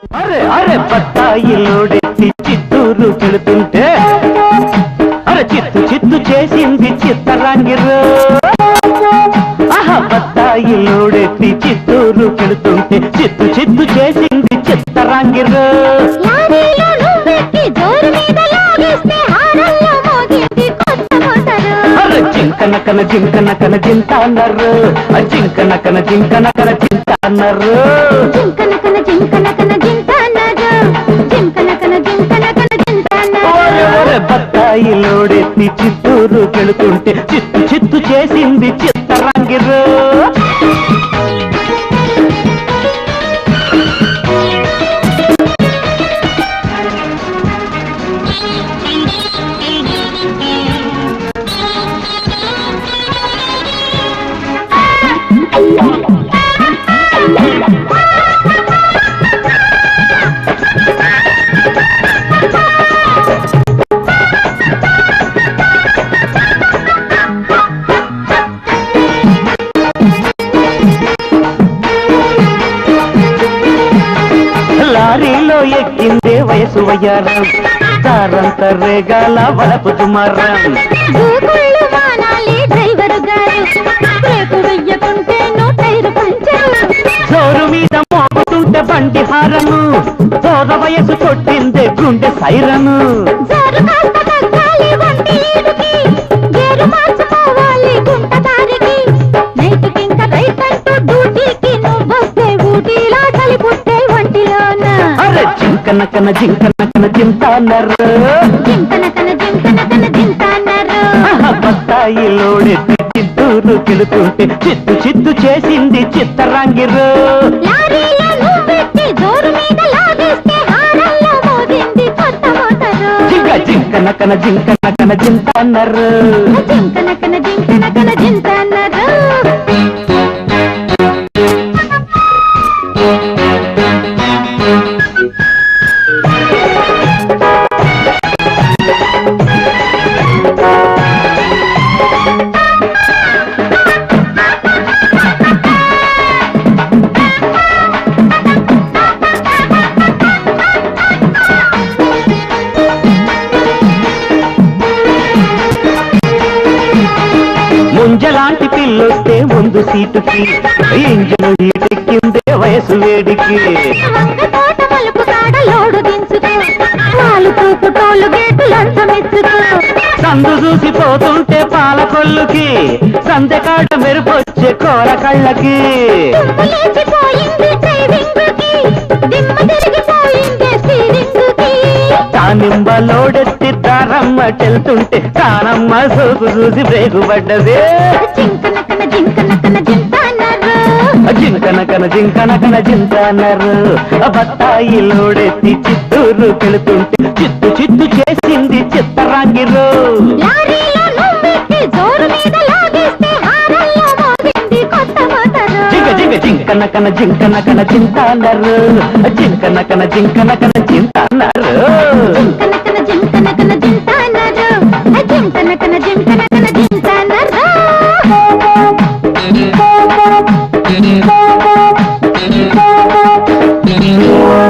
అరే అరే బత్తాయిలోడెత్తి చిత్తూరు పెడుతుంటే అరే చిత్తు చిత్తు చేసింది చిత్తరాంగిరు. ఆహా బత్తాయిలోడెత్తి చిత్తూరు పెడుతుంటే చిత్తు చిత్తు చేసింది చిత్తరాంగిరు. అరే జింకనకన జింకనకన జింత అన్నారు, జింకనకన జింకనకన జింత అన్నారు. బత్తాయిలోడెత్తి చిత్తూరు పెడుతుంటే చిత్తు చిత్తు చేసింది చిత్తరాంగిరు. లారీలో ఎక్కిందే వయసు వయ్యారం, తారంత రేగాల వలపు దుమారం. జోరు మీద మోగుతుంటే బండి హారను, జోర వయసు కొట్టిందే గుండె సైరను. జింకనకన జింకనకన జింత అన్నారు, బత్తాయిలోడెత్తి చిత్తూరు కెలుతుంటే చిత్తు చిత్తు చేసింది చిత్తరాంగిరు. జింకనకన జింకనకన జింత అన్నారు. ముంజలాంటి పిల్లొస్తే ముందు సీటుకి, ఇంజను హీటెక్కిందే వయసు వేడికి. సందు చూసిపోతుంటే పాల కొల్లుకి, సందెకాడ మెరుపొచ్చే కోల కళ్ళకి. తానింబలోడెత్తి తారమ్మ చెల్తుంటే తానమ్మ సోకు చూసి బ్రేకు పడ్డదే. జింకనకన జింకనకన జింత అన్నారు, బత్తాయిలోడెత్తి చిత్తూరు పెడుతుంటే చిత్తు చిత్తు చేసింది చిత్తరాంగిరు. జింకనకన జింకనకన జింత అన్నారు, జింకనకన జింకనకన జింత అన్నారు.